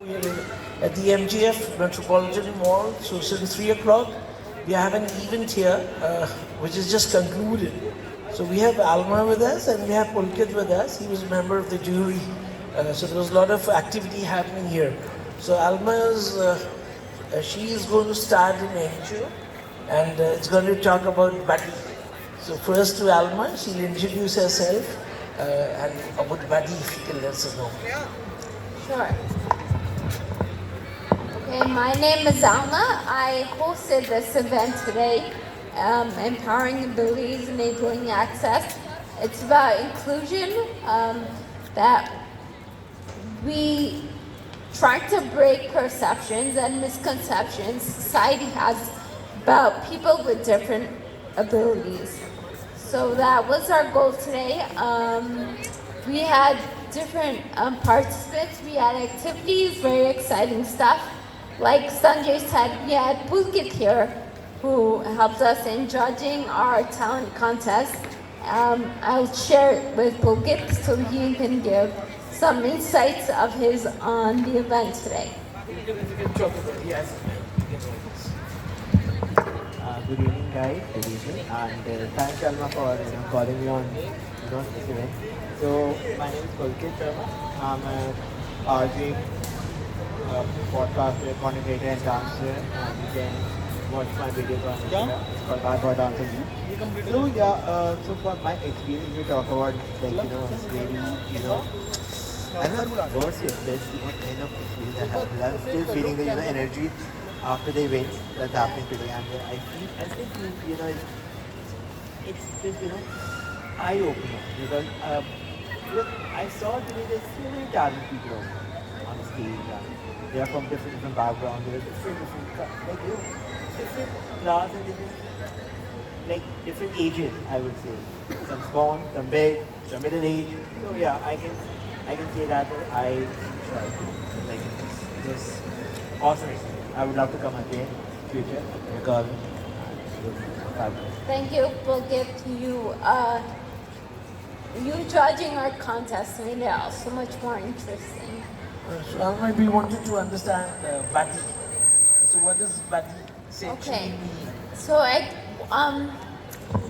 We're at the MGF Metropolitan Mall, so since 3 o'clock, we have an event here which is just concluded. So we have Alma with us and we have Pulkit with us. He was a member of the jury. So there was a lot of activity happening here. So she is going to start in NGO and it's going to talk about Buddy. So first to Alma, she'll introduce herself and about Buddy, if you can let us know. Sure. Okay, my name is Alma. I hosted this event today, Empowering Abilities, Enabling Access. It's about inclusion, that we try to break perceptions and misconceptions society has about people with different abilities. So that was our goal today. We had different participants, we had activities, very exciting stuff. Like Sanjay said, we had Pulkit here, who helped us in judging our talent contest. I'll share it with Pulkit so he can give some insights of his on the event today. Good evening, guys. Good evening, and thanks, Alma, for calling me on this event. So my name is Pulkit Sharma. I'm a RJ podcaster, content and dancer, and you can watch my videos on Instagram. It's called Hardcore Dancer League. So yeah, so for my experience, we talk about it's very I'm not words to express what kind of experience I have. I'm still feeling the energy after the event that's happening today, and I still feel it's just eye opener because look, I saw today there's so many talented people on the stage. They are from different backgrounds. They're different different class and different ages. I would say some small, some big, some middle age. So yeah, I can say that I tried like it was awesome. I would love to come again in future because it was fabulous. Thank you, Pulkit. You judging our contest made it so much more interesting. So Alma, we wanted to understand Buddy. So what does Buddy essentially mean? So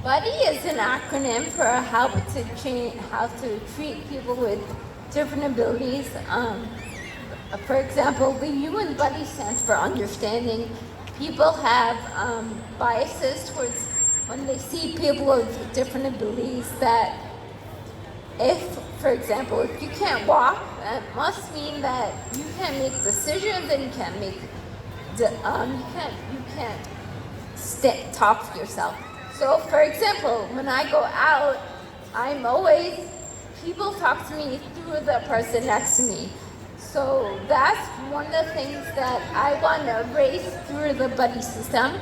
Buddy is an acronym for how to treat people with different abilities. For example, the U in Buddy stands for understanding. People have biases towards when they see people with different abilities that if, for example, if you can't walk, that must mean that you can't make decisions and you can't make you can't talk to yourself. So, for example, when I go out, people talk to me through the person next to me. So that's one of the things that I want to raise through the buddy system.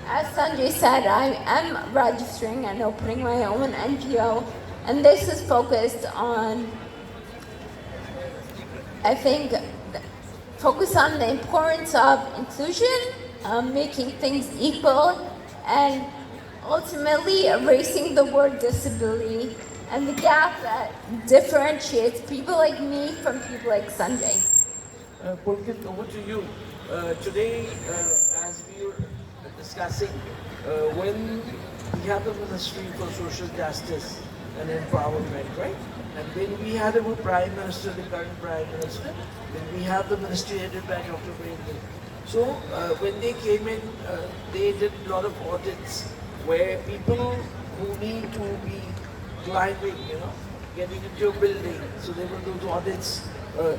As Sanjay said, I am registering and opening my own NGO, and this is focused on, I think, focus on the importance of inclusion, making things equal, and ultimately erasing the word disability and the gap that differentiates people like me from people like Sanjay. Pulkit, over to you. Today, as we were discussing, when we have the Ministry for Social Justice and Empowerment, right? And then we had our Prime Minister, the current Prime Minister, then we have the ministry headed by Dr. Brindle. So when they came in, they did a lot of audits where people who need to be climbing, getting into a building, so they will do the audits.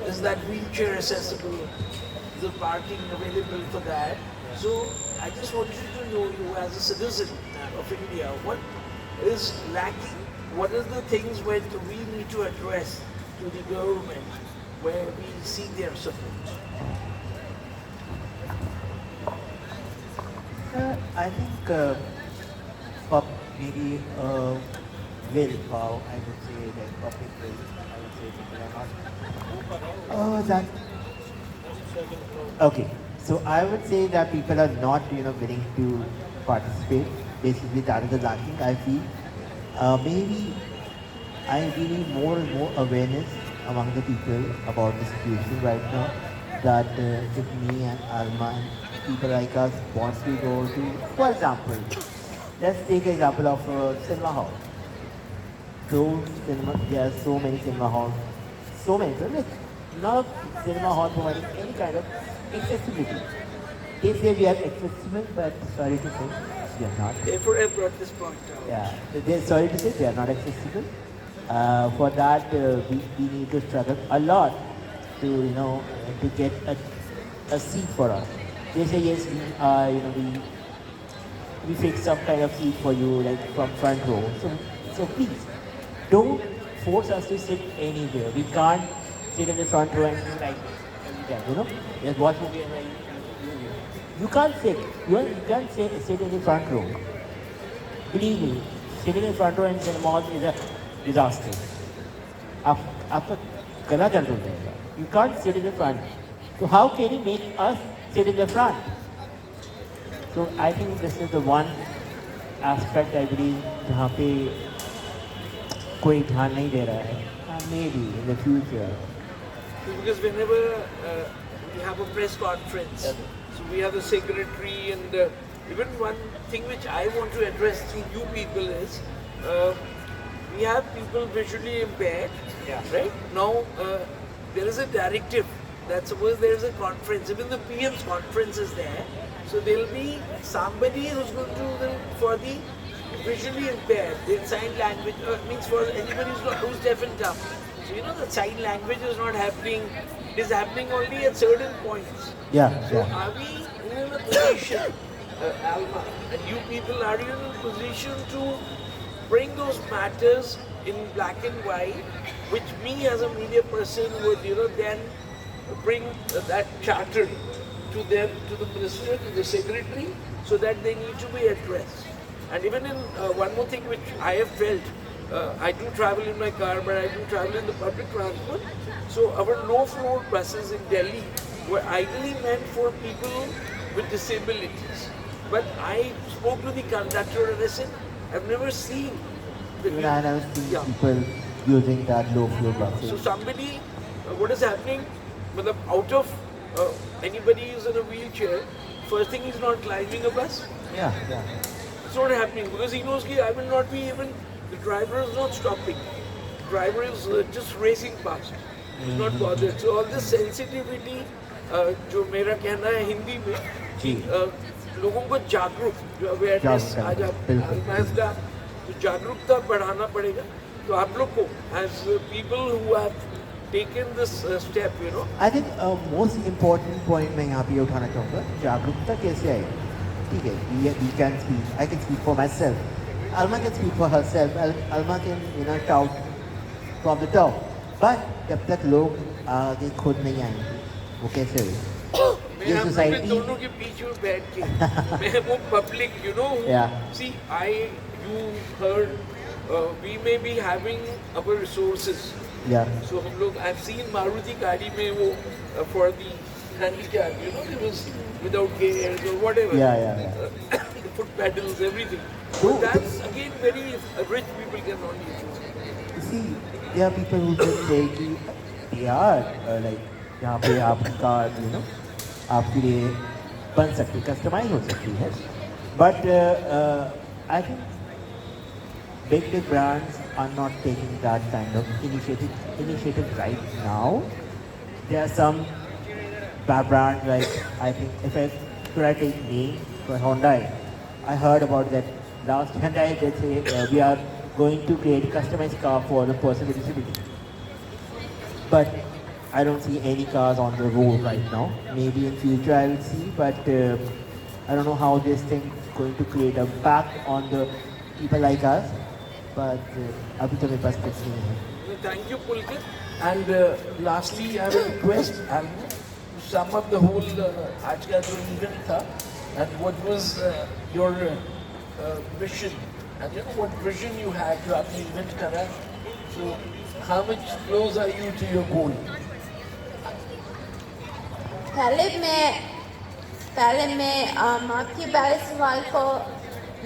Is that wheelchair accessible? Is the parking available for that? So I just wanted to know, you as a citizen of India, what is lacking? What are the things where we need to address to the government where we see their support? I think maybe willpower, I would say, like public will, I would say people are not. Okay, so I would say that people are not, willing to participate. Basically, that is the lacking, I feel. Maybe we need more and more awareness among the people about the situation right now. that if me and Alma and people like us wants to go to, for example, let's take an example of cinema hall. There are so many cinema halls, so many. So like, none of cinema hall providing any kind of accessibility. They say we are accessible, but sorry to say, we are not. Therefore, I brought this point out. Yeah, sorry to say they are not accessible. For that, we need to struggle a lot to to get a seat for us. They say yes, we fix some kind of seat for you, like from front row. So please don't force us to sit anywhere. We can't sit in the front row and do like every time, just watch movie and you can't sit. You can't sit in the front row. Believe me, sitting in front row in cinema is a disaster. आपका गला दर्द हो जाएगा. You can't sit in the front. So how can you make us sit in the front? So I think this is the one aspect I believe जहाँ पे कोई ध्यान नहीं दे रहा है. Maybe in the future. Because whenever we have a press conference, so we have the secretary, and even one thing which I want to address through you people is we have people visually impaired, right? Now there is a directive that suppose there is a conference, even the PM's conference is there, so there will be somebody who's going to for the visually impaired, the sign language means for anybody who's deaf and dumb. So the sign language is not happening, it is happening only at certain points. So are we in a position, Alma, and you people, are you in a position to bring those matters in black and white, which me as a media person would, then bring that charter to them, to the minister, to the secretary, so that they need to be addressed. And even in one more thing which I have felt, I do travel in my car, but I do travel in the public transport. So our low-floor buses in Delhi were ideally meant for people with disabilities. But I spoke to the conductor and I said, I've never seen Even I never seen people using that low floor buses. So somebody, what is happening? Out of anybody who's in a wheelchair, first thing he's not climbing a bus. Yeah. It's not happening because he knows that I will not be even. The driver is not stopping. The driver is just racing past. He's not bothered. So all this sensitivity, जो मेरा कहना है हिंदी में कि लोगों को जागरूक जो अवेयरनेस आज आप तो जागरूकता बढ़ाना पड़ेगा. तो आप लोग को as people who have taken this step, I think most important point मैं यहाँ पे उठाना चाहूँगा, जागरूकता कैसे आएगी? ठीक है, we can speak. I can speak for myself. Alma can speak for herself. Alma can shout from the top. But जब तक लोग आगे खुद नहीं आएंगे, वो कैसे होगी? ये सोसाइटी दोनों के बीच में बैठ के मैं वो public see you heard we may be having our resources. So हम लोग I've seen Maruti गाड़ी में वो for the handicap, it was without gears or whatever. The foot pedals, everything. So that's again very rich people can only use. You see, there are people who just say कि यार like यहाँ पे आपका आपके लिए बन सकती, customise हो सकती है. But I think big brands are not taking that kind of initiative right now. There are some brands like, I think could I take name for Hyundai? I heard about that last Hyundai. They say we are going to create customized car for the person with disability. But I don't see any cars on the road right now. Maybe in future I will see, but I don't know how this thing is going to create an impact on the people like us. But अभी तो मेरे पास कुछ नहीं है. Thank you, Pulkit. And lastly, I will request Alma to sum up the whole आज का जो event था, and what was your vision, and what vision you had जो आपने event करा. So how much close are you to your goal? पहले मैं आपके पहले सवाल को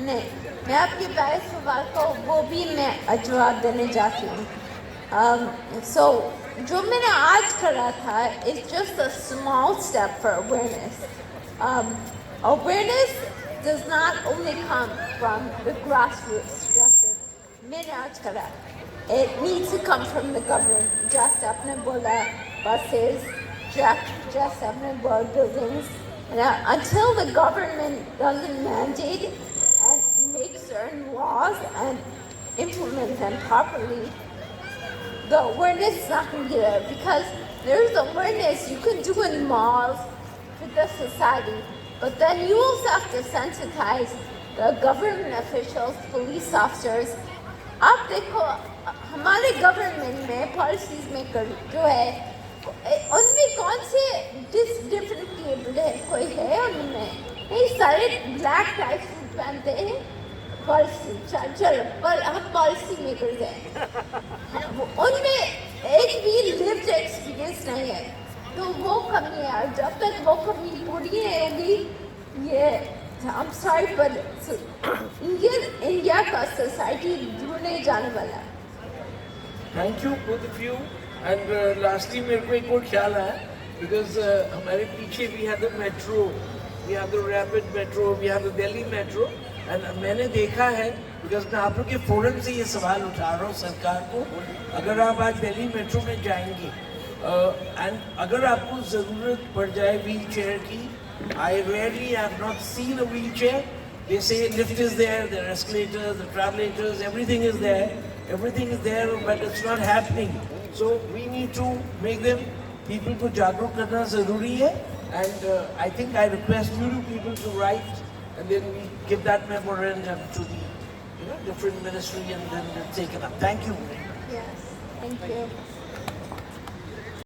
नहीं, मैं आपके पहले सवाल को वो भी मैं जवाब देने जाती हूँ. So जो मैंने आज करा था is just a small step for awareness. Awareness does not only come from the grassroots, just मैंने आज करा. It needs to come from the government. Just आपने बोला buses, just आपने बोला buildings. And until the government doesn't mandate and make certain laws and implement them properly, the awareness is not going to get there, because there's awareness you can do in malls for the society, but then you also have to sensitize the government officials, police officers. आप देखो हमारे government में policies maker जो है उनमें कौन से different people है, कोई है उनमें नहीं, सारे ब्लैक टाइप सूट पहनते हैं. पॉलिसी चलो पर हम पॉलिसी मेकर्स हैं, उनमें एक भी लिव्ड एक्सपीरियंस नहीं है, तो वो कमी है. और जब तक वो कमी पूरी होगी, ये I'm sorry but इंडिया का सोसाइटी ढूंढने जाने वाला है. Thank you both of you. And lastly, मेरे को एक और ख्याल आया, because हमारे पीछे we have the metro, we have the rapid metro, we have the Delhi metro. And मैंने देखा है, because मैं आप लोग के फोरम से ये सवाल उठा रहा हूँ सरकार को, अगर आप आज दिल्ली मेट्रो में जाएंगे एंड अगर आपको ज़रूरत पड़ जाए व्हील चेयर की, I rarely have not seen a wheelchair. They say lift is there, there are escalators, the travelators, everything is there, but it's not happening. So we need to make them, people को जागरूक करना ज़रूरी है. And I think I request you people to write, and then we give that memorandum to the different ministry, and then we'll take it up. Thank you. Yes, thank you.